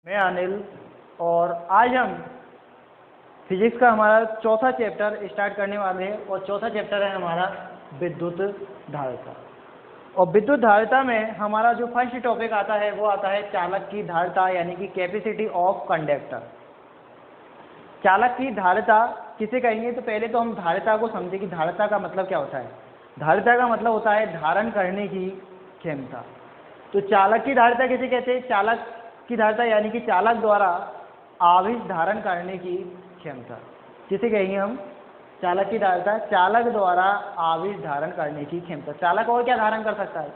मैं अनिल और आज हम फिजिक्स का हमारा चौथा चैप्टर स्टार्ट करने वाले हैं और चौथा चैप्टर है हमारा विद्युत धारिता। और विद्युत धारिता में हमारा जो फर्स्ट टॉपिक आता है वो आता है चालक की धारिता यानी कि कैपेसिटी ऑफ कंडक्टर। चालक की धारिता किसे कहेंगे तो पहले तो हम धारिता को समझें कि धारिता का मतलब क्या होता है। धारिता का मतलब होता है धारण करने की क्षमता। तो चालक की धारिता किसे कहते हैं? चालक की धारिता यानी कि चालक द्वारा आवेश धारण करने की क्षमता किसे कहेंगे हम? चालक की धारिता चालक द्वारा आवेश धारण करने की क्षमता। चालक और क्या धारण कर सकता है?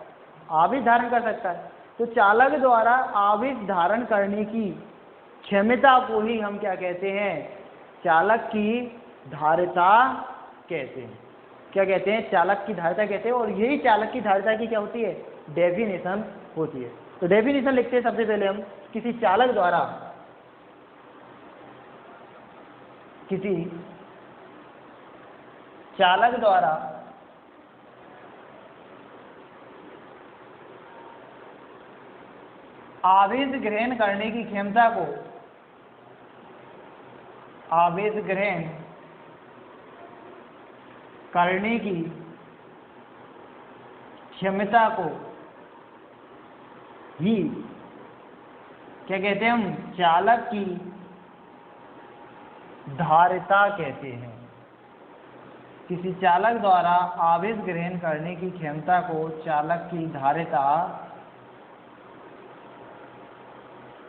आवेश धारण कर सकता है। तो चालक द्वारा आवेश धारण करने की क्षमता को ही हम क्या कहते हैं? चालक की धारिता कहते हैं। क्या कहते हैं? चालक की धारिता कहते हैं। और यही चालक की धारिता की क्या होती है? डेफिनेशन होती है। तो डेफिनेशन लिखते हैं सबसे पहले हम, किसी चालक द्वारा आवेश ग्रहण करने की क्षमता को आवेश ग्रहण करने की क्षमता को ही क्या कहते हैं हम? चालक की धारिता कहते हैं। किसी चालक द्वारा आवेश ग्रहण करने की क्षमता को चालक की धारिता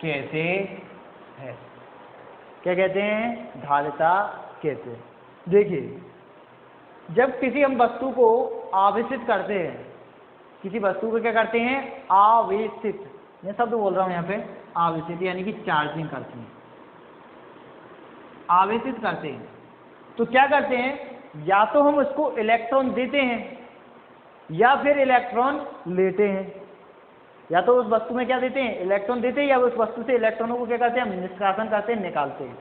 कहते हैं। क्या कहते हैं? धारिता कहते हैं। देखिए, जब किसी हम वस्तु को आवेशित करते हैं, किसी वस्तु को क्या करते हैं? आवेशित, मैं शब्द बोल रहा हूं यहाँ पे, आवेशित यानी कि चार्जिंग करते हैं, आवेशित करते हैं। तो क्या करते हैं? या तो हम उसको इलेक्ट्रॉन देते हैं या फिर इलेक्ट्रॉन लेते हैं। या तो उस वस्तु में क्या देते हैं? इलेक्ट्रॉन देते हैं, या उस वस्तु से इलेक्ट्रॉनों को क्या करते हैं? हम निष्कासन करते हैं, निकालते हैं।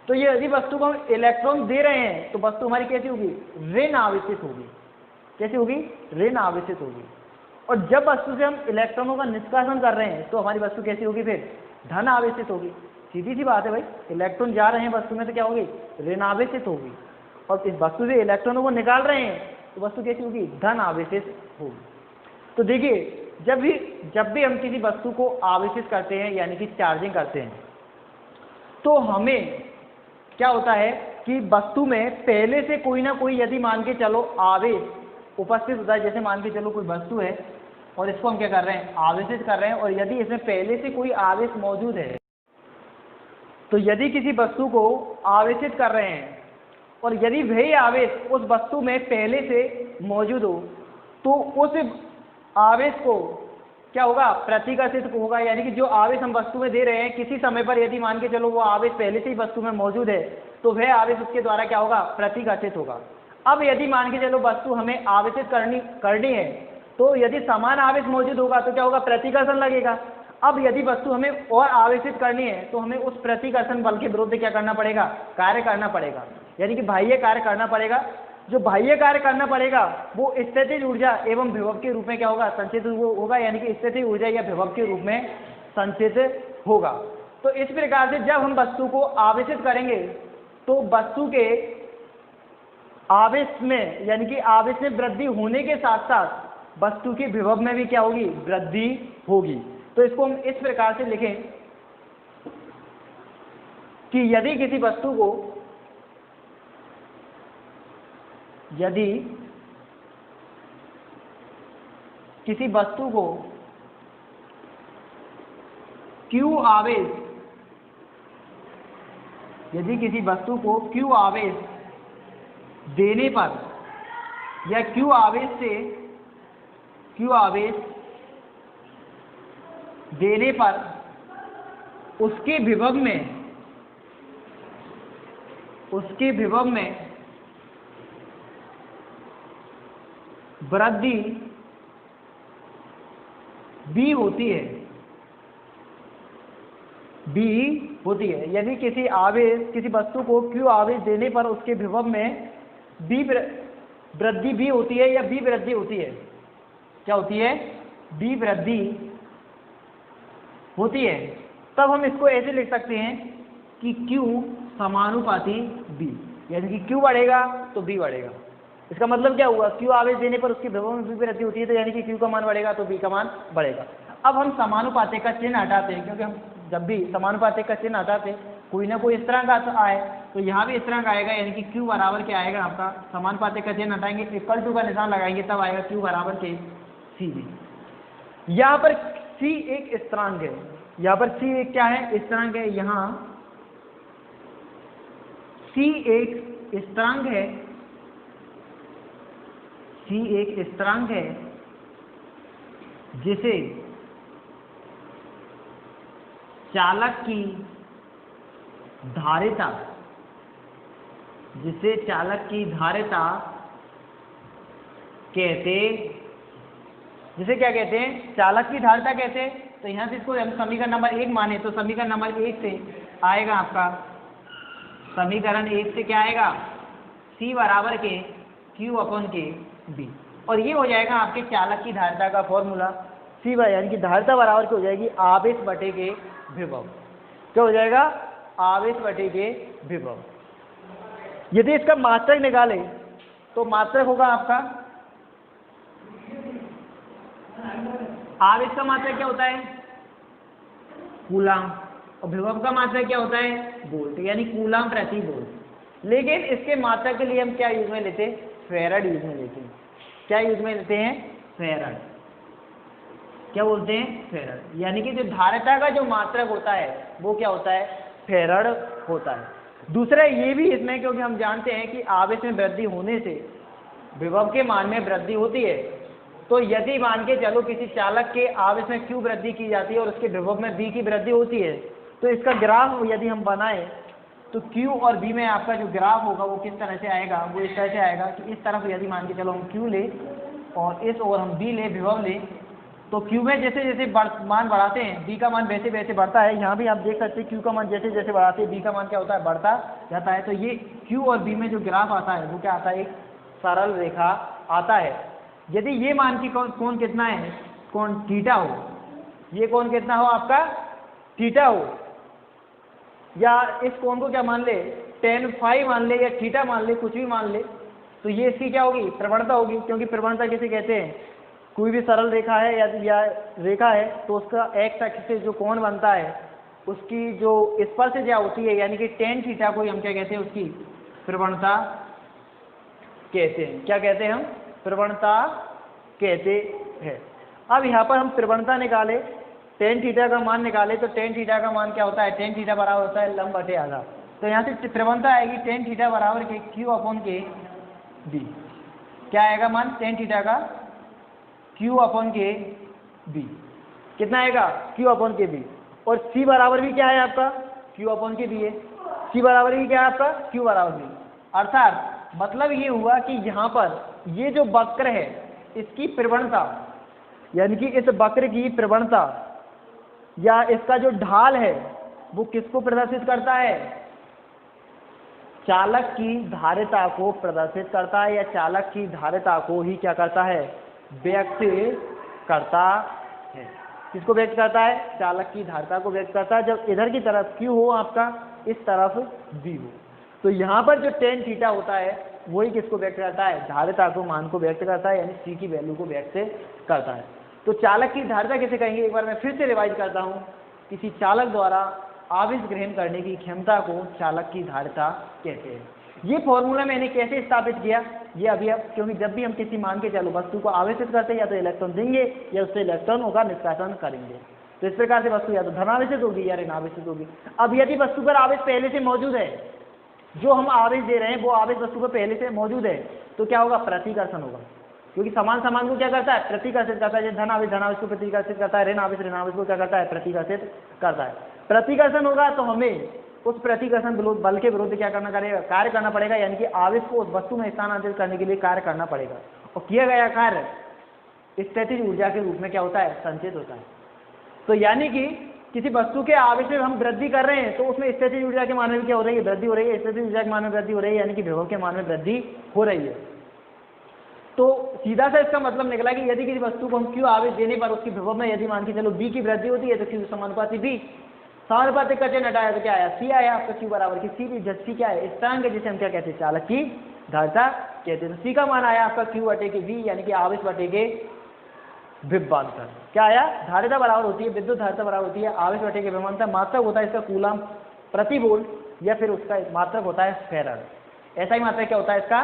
तो ये यदि वस्तु को हम इलेक्ट्रॉन दे रहे हैं तो वस्तु हमारी कैसी होगी? ऋण आवेशित होगी। कैसी होगी? ऋण आवेशित होगी। और जब वस्तु से हम इलेक्ट्रॉनों का निष्कासन कर रहे हैं तो हमारी वस्तु कैसी होगी? फिर धन आवेशित होगी। सीधी सी बात है भाई, इलेक्ट्रॉन जा रहे हैं वस्तु में तो क्या होगी? ऋण आवेशित होगी। और इस वस्तु से इलेक्ट्रॉनों को निकाल रहे हैं तो वस्तु कैसी होगी? धन आवेशित होगी। तो देखिए, जब भी हम किसी वस्तु को आवेशित करते हैं यानी कि चार्जिंग करते हैं तो हमें क्या होता है कि वस्तु में पहले से कोई ना कोई, यदि मान के चलो आवेश उपस्थित होता है, जैसे मान के चलो कोई वस्तु है और इसको हम क्या कर रहे हैं? आवेशित कर रहे हैं। और यदि इसमें पहले से कोई आवेश मौजूद है, तो यदि किसी वस्तु को आवेशित कर रहे हैं और यदि वही आवेश उस वस्तु में पहले से मौजूद हो तो उस आवेश को क्या होगा? प्रतिकर्षित होगा। यानी कि जो आवेश हम वस्तु में दे रहे हैं किसी समय पर, यदि मान के चलो वो आवेश पहले से ही वस्तु में मौजूद है तो वह आवेश उसके द्वारा क्या होगा? प्रतिकर्षित होगा। अब यदि मान के चलो वस्तु हमें आवेशित करनी है तो यदि समान आवेश मौजूद होगा तो क्या होगा? प्रतिकर्षण लगेगा। अब यदि वस्तु हमें और आवेशित करनी है तो हमें उस प्रतिकर्षण बल के विरुद्ध क्या करना पड़ेगा? कार्य करना पड़ेगा, यानी कि बाह्य कार्य करना पड़ेगा। जो बाह्य कार्य करना पड़ेगा वो स्थितिज ऊर्जा एवं विभव के रूप में क्या होगा? संचित होगा, यानी कि स्थितिज ऊर्जा या विभव के रूप में संचित होगा। तो इस प्रकार से जब हम वस्तु को आवेशित करेंगे तो वस्तु के आवेश में, यानी कि आवेश में वृद्धि होने के साथ साथ वस्तु की विभव में भी क्या होगी? वृद्धि होगी। तो इसको हम इस प्रकार से लिखें कि यदि किसी वस्तु को Q आवेश, यदि किसी वस्तु को Q आवेश देने पर या Q आवेश देने पर उसके विभव में वृद्धि B होती है। यदि किसी वस्तु को Q आवेश देने पर उसके विभव में वृद्धि B होती है या B वृद्धि होती है। क्या होती है? B वृद्धि होती है। तब हम इसको ऐसे लिख सकते हैं कि Q समानुपाती B, यानी कि Q बढ़ेगा तो B बढ़ेगा। इसका मतलब क्या हुआ, Q आवेश देने पर उसकी विभव में भी वृद्धि होती है, तो यानी कि Q का मान बढ़ेगा तो B का मान बढ़ेगा। अब हम समानुपाती का चिन्ह हटाते हैं, क्योंकि हम जब भी समानुपाती का चिन्ह हटाते कोई ना कोई इस तरह का आए, तो यहाँ भी इस तरह का आएगा, यानी कि Q बराबर क्या आएगा आपका, समानुपाती का चिन्ह हटाएंगे, इक्वल टू का निशान लगाएंगे, तब आएगा Q बराबर के CV। यहाँ पर C एक स्थिरांक है, यहाँ पर C एक क्या है, स्थिरांक है। यहाँ C एक स्थिरांक है, C एक स्थिरांक है जिसे चालक की धारिता, जिसे चालक की धारिता कहते, जिसे क्या कहते हैं, चालक की धारिता कहते हैं। तो यहाँ से इसको हम समीकरण नंबर 1 माने, तो समीकरण नंबर 1 से आएगा आपका, समीकरण 1 से क्या आएगा, C बराबर के Q अपॉन के B, और ये हो जाएगा आपके चालक की धारिता का फॉर्मूला। C यानी कि धारिता बराबर क्या हो जाएगी, आवेश बटे के विभव। क्या हो जाएगा, आवेश बटे के विभव। यदि इसका मात्रक निकाले तो मात्रक होगा आपका, आवेश का मात्रक क्या होता है, कूलाम, और विभव का मात्रक क्या होता है, वोल्ट, यानी कूलाम प्रति वोल्ट। लेकिन इसके मात्रक के लिए हम क्या यूज में लेते हैं, फैराड यूज में लेते हैं। क्या यूज में लेते हैं, फैराड। क्या बोलते हैं, फैराड। यानी कि जो धारिता का जो मात्रक होता है वो क्या होता है, फैराड होता है। दूसरा ये भी इसमें, क्योंकि हम जानते हैं कि आवेश में वृद्धि होने से विभव के मान में वृद्धि होती है, तो यदि मान के चलो किसी चालक के आवेश में Q वृद्धि की जाती है और उसके विभव में B की वृद्धि होती है, तो इसका ग्राफ यदि हम बनाएं तो Q और B में आपका जो ग्राफ होगा वो किस तरह से आएगा, वो इस तरह से आएगा कि इस तरफ यदि मान के चलो हम Q ले और इस ओर हम B ले, विभव ले, तो Q में जैसे जैसे मान बढ़ाते हैं B का मान वैसे वैसे बढ़ता है। यहाँ भी आप देख सकते हैं Q का मान जैसे जैसे बढ़ाते हैं B का मान क्या होता है, बढ़ता जाता है। तो ये Q और B में जो ग्राफ आता है वो क्या आता है, एक सरल रेखा आता है। यदि ये मान की कोण कितना है, कोण थीटा हो, ये कोण कितना हो आपका, थीटा हो, या इस कोण को क्या मान ले, tan फाई मान ले या थीटा मान ले, कुछ भी मान ले, तो ये इसकी क्या होगी, प्रवणता होगी। क्योंकि प्रवणता किसे कहते हैं, कोई भी सरल रेखा है या रेखा है तो उसका एक्स अक्ष से जो कोण बनता है उसकी जो स्पर्शज्या होती है, यानी कि tan थीटा को हम क्या कहते हैं, उसकी प्रवणता कहते हैं। क्या कहते हैं हम, प्रवणता कहते हैं। अब यहाँ पर हम प्रवणता निकाले, tan थीटा का मान निकाले, तो tan थीटा का मान क्या होता है, tan थीटा बराबर होता है लंब बटे आधा। तो यहाँ से प्रवणता आएगी tan थीटा बराबर के Q अपॉन के B। क्या आएगा मान tan थीटा का, Q अपॉन के B, कितना आएगा, Q अपॉन के B। और C बराबर भी क्या है आपका, Q अपॉन के B है। C बराबर भी क्या है आपका, Q बराबर B। अर्थात मतलब ये हुआ कि यहाँ पर ये जो वक्र है इसकी प्रवणता, यानी कि इस वक्र की प्रवणता या इसका जो ढाल है वो किसको प्रदर्शित करता है, चालक की धारिता को प्रदर्शित करता है, या चालक की धारिता को ही क्या करता है, व्यक्त करता है। किसको व्यक्त करता है, चालक की धारिता को व्यक्त करता है। जब इधर की तरफ Q हो आपका, इस तरफ B हो, तो यहाँ पर जो tan थीटा होता है वही किसको व्यक्त करता है, धारिता को, मान को व्यक्त करता है, यानी C की वैल्यू को व्यक्त करता है। तो चालक की धारिता किसे कहेंगे, एक बार मैं फिर से रिवाइज करता हूँ, किसी चालक द्वारा आवेश ग्रहण करने की क्षमता को चालक की धारिता कहते हैं। ये फॉर्मूला मैंने कैसे स्थापित किया, ये अभी अब, क्योंकि जब भी हम किसी मान के चलो वस्तु को आवेशित करते हैं, या तो इलेक्ट्रॉन देंगे या उससे इलेक्ट्रॉनों का निष्कासन करेंगे, तो इस प्रकार से वस्तु या तो धनावेशित होगी या ऋणावेशित होगी। अब यदि वस्तु पर आवेश पहले से मौजूद है, जो हम आवेश दे रहे हैं वो आवेश वस्तु पर पहले से मौजूद है, तो क्या होगा, प्रतिकर्षण होगा। क्योंकि समान समान को क्या करता है, प्रतिकर्षित करता है। जैसे धन आवेश धनावेश को प्रतिकर्षित करता है, ऋण आवेश ऋण आवेश को क्या करता है, प्रतिकर्षित करता है। प्रतिकर्षण होगा तो हमें उस प्रतिकर्षण बल के विरुद्ध क्या करना करेगा, कार्य करना पड़ेगा, यानी कि आवेश को उस वस्तु में स्थानांतरित करने के लिए कार्य करना पड़ेगा। और किया गया कार्य स्थितिज ऊर्जा के रूप में क्या होता है, संचित होता है। तो यानी कि किसी वस्तु के आवेश में हम वृद्धि कर रहे हैं तो उसमें स्थितिज ऊर्जा के मान में भी क्या हो रही है, वृद्धि हो रही है। स्थितिज ऊर्जा के मान में वृद्धि हो रही है, यानी कि विभव के मान में वृद्धि हो रही है। तो सीधा सा इसका मतलब निकला कि यदि किसी वस्तु को हम Q आवेश देने पर उसकी विभव में यदि मान के चलो B की वृद्धि होती है तो Q समानुपाती B, समानुपातिक का चिन्ह हटाया तो क्या आया, सी आया आपका, क्यू बराबर की सी भी, सी क्या है, स्थिरांक है जिसे हम क्या कहते हैं, चालक की धारिता कहते हैं। तो सी का मान आया आपका क्यू बटे के वी, यानी कि आवेश बटे के विभवांतर। क्या आया, धारिता बराबर होती है, विद्युत धारिता बराबर होती है आवेश बटे के विभवांतर, मात्रक होता है इसका कूलम प्रति वोल्ट या फिर उसका मात्रक होता है फैराड। ऐसा ही मात्रक क्या होता है इसका,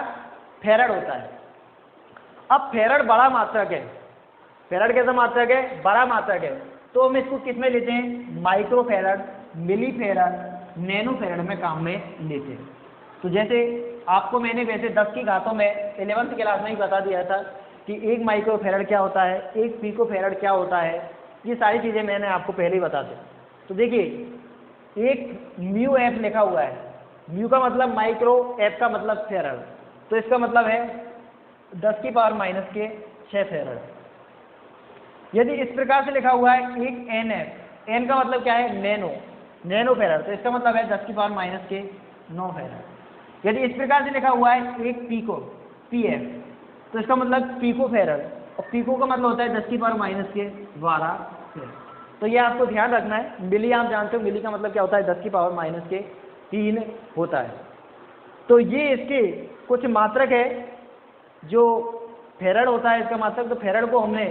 फैराड होता है। अब फैराड बड़ा मात्रक है, फैराड कैसा मात्रक है, बड़ा मात्रक है, तो हम इसको किस में लेते हैं, माइक्रो फैराड, मिली फैराड, नैनो फैराड में काम में लेते हैं। तो जैसे आपको मैंने वैसे 10 की घातों में 11th क्लास में ही बता दिया था कि 1 माइक्रो फैराड क्या होता है, 1 पिको फैराड क्या होता है, ये सारी चीज़ें मैंने आपको पहले ही बता दी। तो देखिए एक म्यू एफ लिखा हुआ है, म्यू का मतलब माइक्रो, एफ का मतलब फैराड, तो इसका मतलब है 10 की पावर माइनस के 6 फैराड। यदि इस प्रकार से लिखा हुआ है एक एन एफ, एन का मतलब क्या है, नैनो, नैनो फैराड, तो इसका मतलब है 10 की पावर माइनस के 9 फैराड। यदि इस प्रकार से लिखा हुआ है एक पीको, पी एफ, तो इसका मतलब पीको फैराड, और पीको का मतलब होता है 10 की पावर माइनस के 12 फैराड। तो ये आपको ध्यान रखना है। मिली आप जानते हो, मिली का मतलब क्या होता है, 10 की पावर माइनस के 3 होता है। तो ये इसके कुछ मात्रक है जो फैराड होता है इसका मात्रक। तो फैराड को हमने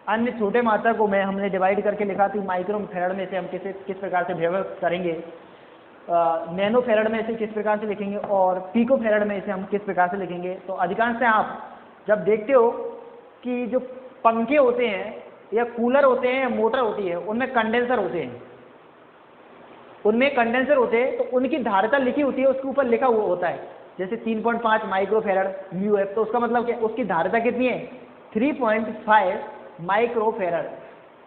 अन्य छोटे मात्रक को हमने डिवाइड करके लिखा थी। माइक्रो फैराड में से हम किस प्रकार से व्यवस्थित करेंगे, नैनो फैराड में इसे किस प्रकार से लिखेंगे, और पीको फैराड में इसे हम किस प्रकार से लिखेंगे। तो अधिकांश से आप जब देखते हो कि जो पंखे होते हैं या कूलर होते हैं या मोटर होती है, उनमें कंडेंसर होते हैं, उनमें कंडेंसर होते हैं, तो उनकी धारिता लिखी होती है, उसके ऊपर लिखा हुआ होता है जैसे 3.5 माइक्रो फैराड म्यू एफ, तो उसका मतलब क्या, उसकी धारिता कितनी है, 3.5 माइक्रो फैराड।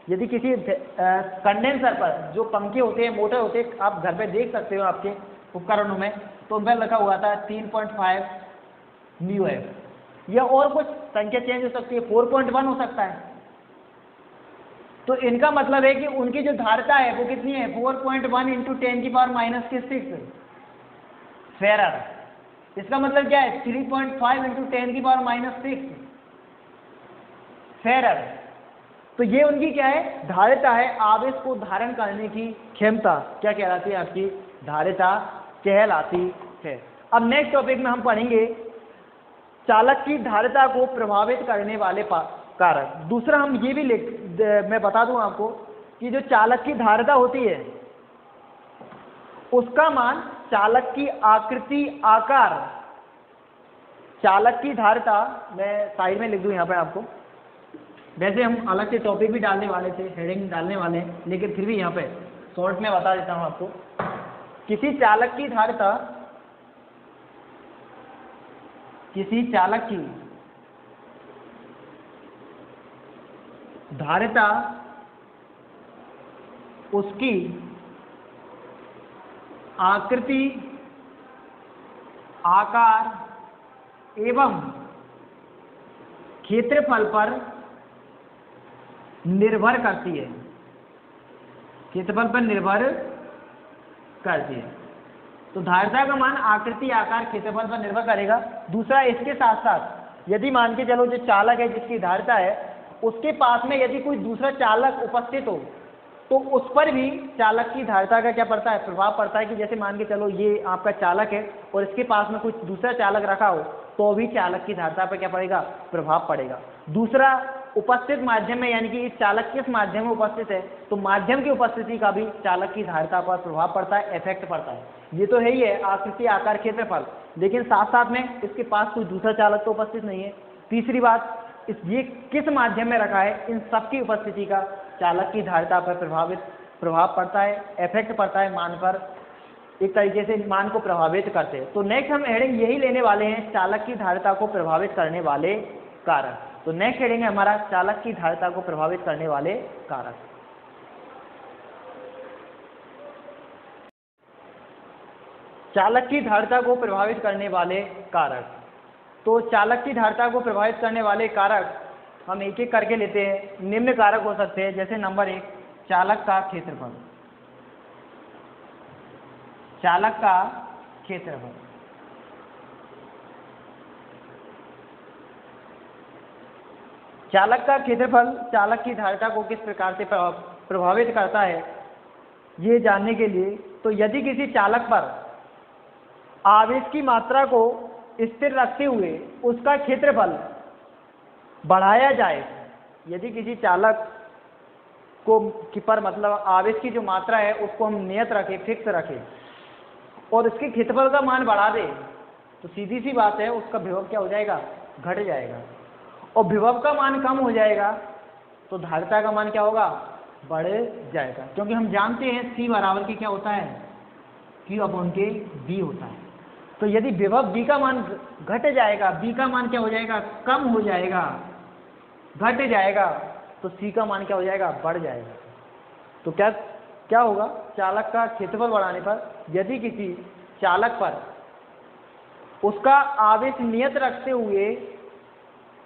यदि किसी कंडेंसर पर जो पंखे होते हैं, मोटर होते हैं, आप घर पे देख सकते हो आपके उपकरणों में, तो उन पर लिखा हुआ था 3.5 म्यू एफ, या और कुछ संख्या चेंज हो सकती है, 4.1 हो सकता है। तो इनका मतलब है कि उनकी जो धारिता है वो कितनी है, 4.1 इंटू 10 की पावर माइनस के 6 फैराड। इसका मतलब क्या है, 3.5 इंटू 10 की पावर माइनस 6 फैराड। तो ये उनकी क्या है, धारिता है, आवेश को धारण करने की क्षमता क्या कहलाती है, आपकी धारिता कहलाती है। अब नेक्स्ट टॉपिक में हम पढ़ेंगे चालक की धारिता को प्रभावित करने वाले कारक। दूसरा हम ये भी मैं बता दूं आपको कि जो चालक की धारिता होती है उसका मान चालक की आकृति, आकार, चालक की धारिता, मैं साइड में लिख दूं यहाँ पे आपको, वैसे हम अलग से टॉपिक भी डालने वाले थे, हेडिंग डालने वाले हैं, लेकिन फिर भी यहाँ पे शॉर्ट में बता देता हूँ आपको। किसी चालक की धारिता, किसी चालक की धारिता उसकी आकृति, आकार एवं क्षेत्रफल पर निर्भर करती है, क्षेत्रफल पर निर्भर करती है। तो धारिता का मान आकृति, आकार, क्षेत्रफल पर निर्भर करेगा। दूसरा, इसके साथ साथ यदि मान के चलो जो चालक है जिसकी धारिता है, उसके पास में यदि कोई दूसरा चालक उपस्थित हो तो उस पर भी चालक की धारिता का क्या पड़ता है, प्रभाव पड़ता है। कि जैसे मान के चलो ये आपका चालक है और इसके पास में कुछ दूसरा चालक रखा हो तो भी चालक की धारिता पर क्या पड़ेगा, प्रभाव पड़ेगा। दूसरा, उपस्थित माध्यम में, यानी कि इस चालक किस माध्यम में उपस्थित है, तो माध्यम की उपस्थिति का भी चालक की धारिता पर प्रभाव पड़ता है, इफेक्ट पड़ता है। ये तो है ही है आकृति, आकार, क्षेत्रफल, लेकिन साथ साथ में इसके पास कोई दूसरा चालक तो उपस्थित नहीं है। तीसरी बात, ये किस माध्यम में रखा है, इन सब की उपस्थिति का चालक की धारिता पर प्रभाव पड़ता है, इफेक्ट पड़ता है, मान पर एक तरीके से मान को प्रभावित करते हैं। तो नेक्स्ट हम हेडिंग यही लेने वाले हैं, चालक की धारिता को प्रभावित करने वाले कारक। तो नेक्स्ट हेडिंग है हमारा चालक की धारिता को प्रभावित करने वाले कारक। चालक की धारिता को प्रभावित करने वाले कारक। तो चालक की धारिता को प्रभावित करने वाले कारक हम एक एक करके लेते हैं। निम्न कारक हो सकते हैं, जैसे नंबर 1, चालक का क्षेत्रफल, चालक का क्षेत्रफल। चालक का क्षेत्रफल चालक की धारिता को किस प्रकार से प्रभावित करता है, ये जानने के लिए, तो यदि किसी चालक पर आवेश की मात्रा को स्थिर रखते हुए उसका क्षेत्रफल बढ़ाया जाए, यदि किसी चालक को की पर मतलब आवेश की जो मात्रा है उसको हम नियत रखें, फिक्स रखें और उसके क्षेत्रफल का मान बढ़ा दें, तो सीधी सी बात है उसका विभव क्या हो जाएगा, घट जाएगा। और विभव का मान कम हो जाएगा तो धारिता का मान क्या होगा, बढ़ जाएगा। क्योंकि हम जानते हैं C बराबर के क्या होता है, Q/B होता है। तो यदि विभव B का मान घट जाएगा, B का मान क्या हो जाएगा, कम हो जाएगा, घट जाएगा, तो C का मान क्या हो जाएगा, बढ़ जाएगा। तो क्या होगा, चालक का क्षेत्रफल बढ़ाने पर यदि किसी चालक पर उसका आवेश नियत रखते हुए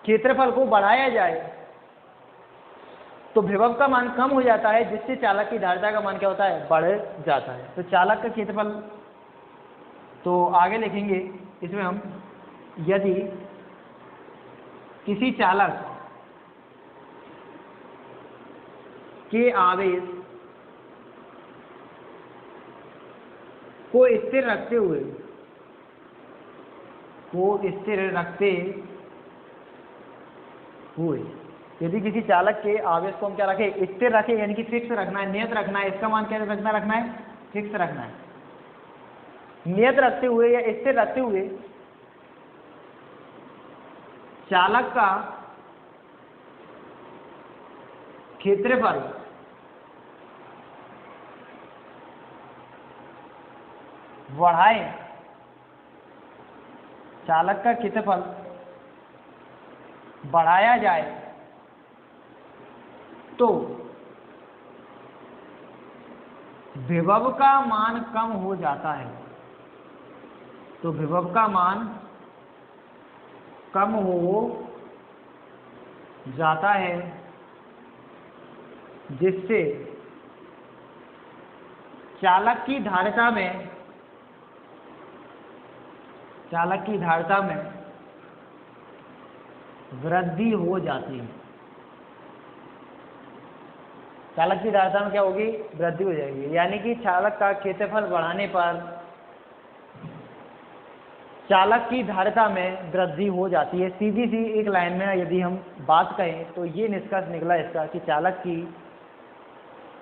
क्षेत्रफल को बढ़ाया जाए तो विभव का मान कम हो जाता है, जिससे चालक की धारिता का मान क्या होता है, बढ़ जाता है। तो चालक का क्षेत्रफल, तो आगे लिखेंगे इसमें हम, यदि किसी चालक के आवेश को स्थिर रखते हुए यदि किसी चालक के आवेश को हम क्या रखें, स्थिर रखें, यानी कि फिक्स रखना है, नियत रखना है, इसका मान क्या रखना है, फिक्स रखना है। नियत रखते हुए या स्थिर रखते हुए चालक का क्षेत्रफल बढ़ाएं, चालक का क्षेत्रफल बढ़ाया जाए तो विभव का मान कम हो जाता है, तो विभव का मान कम हो जाता है, जिससे चालक की धारिता में वृद्धि हो जाती है। चालक की धारिता में क्या होगी, वृद्धि हो जाएगी। यानी कि चालक का क्षेत्रफल बढ़ाने पर चालक की धारिता में वृद्धि हो जाती है। सीधी सी एक लाइन में यदि हम बात कहें तो ये निष्कर्ष निकला इसका कि चालक की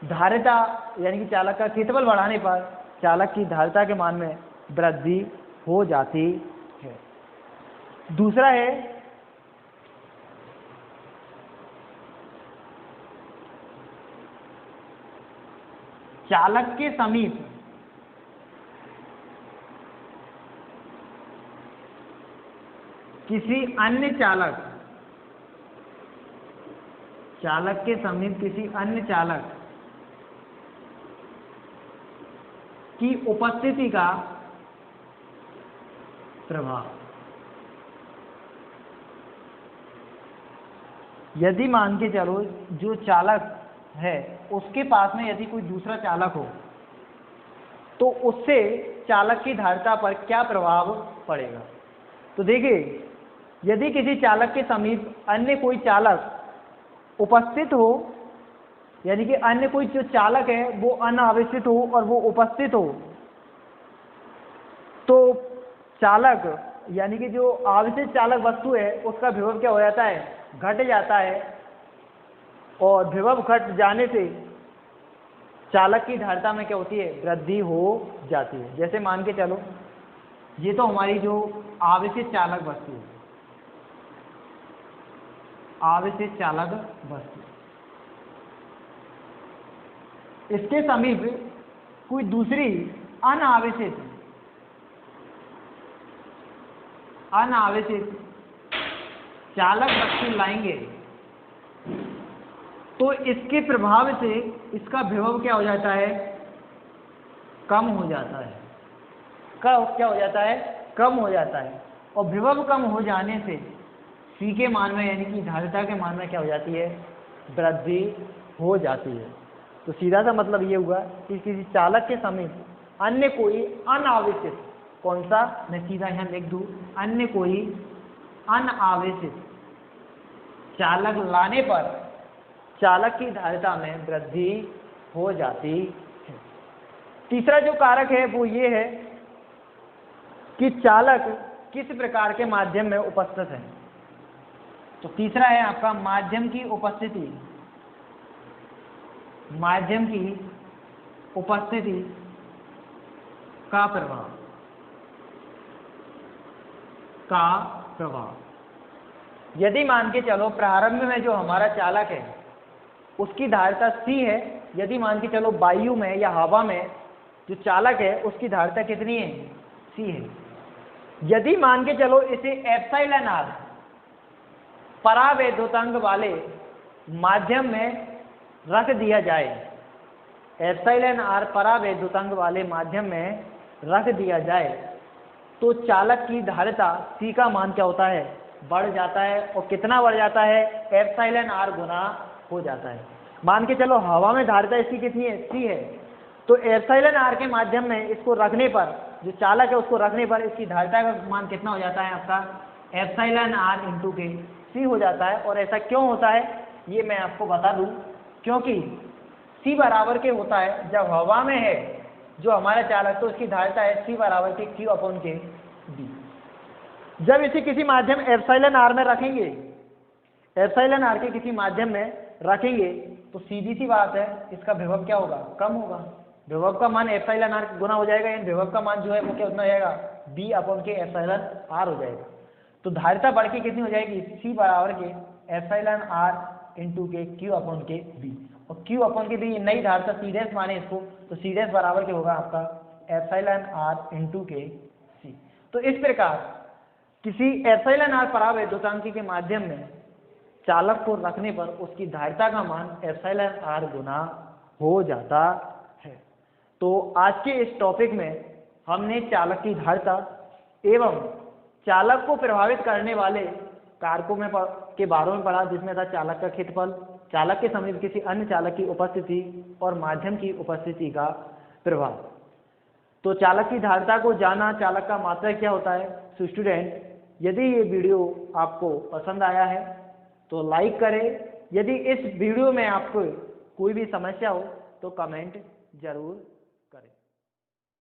धारिता यानी कि चालक का क्षेत्रफल बढ़ाने पर चालक की धारिता के मान में वृद्धि हो जाती है। दूसरा है चालक के समीप किसी अन्य चालक के समीप किसी अन्य चालक की उपस्थिति का प्रभाव, यदि मान के चलो जो चालक है उसके पास में यदि कोई दूसरा चालक हो तो उससे चालक की धारिता पर क्या प्रभाव पड़ेगा। तो देखिए, यदि किसी चालक के समीप अन्य कोई चालक उपस्थित हो, यानी कि अन्य कोई जो चालक है वो अनावेशित हो और वो उपस्थित हो, तो चालक यानी कि जो आवेशित चालक वस्तु है उसका विभव क्या हो जाता है, घट जाता है। और विभव घट जाने से चालक की धारिता में क्या होती है, वृद्धि हो जाती है। जैसे मान के चलो ये तो हमारी जो आवेशित चालक वस्तु है, आवेशित चालक वस्तु, इसके समीप कोई दूसरी अनावेशित चालक वस्तु लाएंगे तो इसके प्रभाव से इसका विभव क्या हो जाता है, कम हो जाता है। क्या हो जाता है, कम हो जाता है। और विभव कम हो जाने से C के मान में यानी कि धारिता के मान में क्या हो जाती है, वृद्धि हो जाती है। तो सीधा सा मतलब ये हुआ कि किसी चालक के समीप अन्य कोई अनावेशित, कौन सा, मैं सीधा यहाँ लिख दूँ, अन्य कोई अनावेशित चालक लाने पर चालक की धारिता में वृद्धि हो जाती है। तीसरा जो कारक है वो ये है कि चालक किस प्रकार के माध्यम में उपस्थित है। तो तीसरा है आपका माध्यम की उपस्थिति, माध्यम की उपस्थिति का प्रभाव, का प्रभाव। यदि मान के चलो प्रारंभ में जो हमारा चालक है उसकी धारिता C है, यदि मान के चलो वायु में या हवा में जो चालक है उसकी धारिता कितनी है, C है। यदि मान के चलो इसे एप्सिलॉन r परावैद्युतांक वाले माध्यम में रख दिया जाए, एप्सिलॉन r परावैद्युतांक वाले माध्यम में रख दिया जाए, तो चालक की धारिता C का मान क्या होता है, बढ़ जाता है। और कितना बढ़ जाता है, एप्सिलॉन r गुना हो जाता है। मान के चलो हवा में धारिता इसकी कितनी है, C है, तो एप्सिलॉन r के माध्यम में इसको रखने पर, जो चालक है उसको रखने पर इसकी धारिता का मान कितना हो जाता है आपका, एप्सिलॉन r इंटू के C हो जाता है। और ऐसा क्यों होता है ये मैं आपको बता दूं, क्योंकि C बराबर के होता है जब हवा में है जो हमारा चालक, तो इसकी धारिता है C बराबर के Q अपॉन के B। जब इसे किसी माध्यम एप्सिलॉन r में रखेंगे, एप्सिलॉन r के किसी माध्यम में रखेंगे, तो सीधी सी बात है इसका विभव क्या होगा, कम होगा। विभव का मान एप्सिलॉन r गुना हो जाएगा, यानी विभव का मान जो है वो क्या उतना हो जाएगा, B अपॉन के एप्सिलॉन r हो जाएगा। तो धारिता बढ़ के कितनी हो जाएगी, C बराबर के एप्सिलॉन r इंटू के Q अपॉन के B। और Q अपॉन के B नई धारिता C डैश माने इसको, तो C डैश बराबर के होगा आपका एप्सिलॉन r इंटू के C। तो इस प्रकार किसी एप्सिलॉन r परावैद्युतांक के माध्यम में चालक को रखने पर उसकी धारिता का मान एप्सिलॉन r गुना हो जाता है। तो आज के इस टॉपिक में हमने चालक की धारिता एवं चालक को प्रभावित करने वाले कारकों में के बारे में पढ़ा, जिसमें था चालक का क्षेत्रफल, चालक के समीप किसी अन्य चालक की उपस्थिति और माध्यम की उपस्थिति का प्रभाव। तो चालक की धारिता को जाना, चालक का मात्रक क्या होता है। तो स्टूडेंट, यदि ये वीडियो आपको पसंद आया है तो लाइक करें। यदि इस वीडियो में आपको कोई भी समस्या हो तो कमेंट जरूर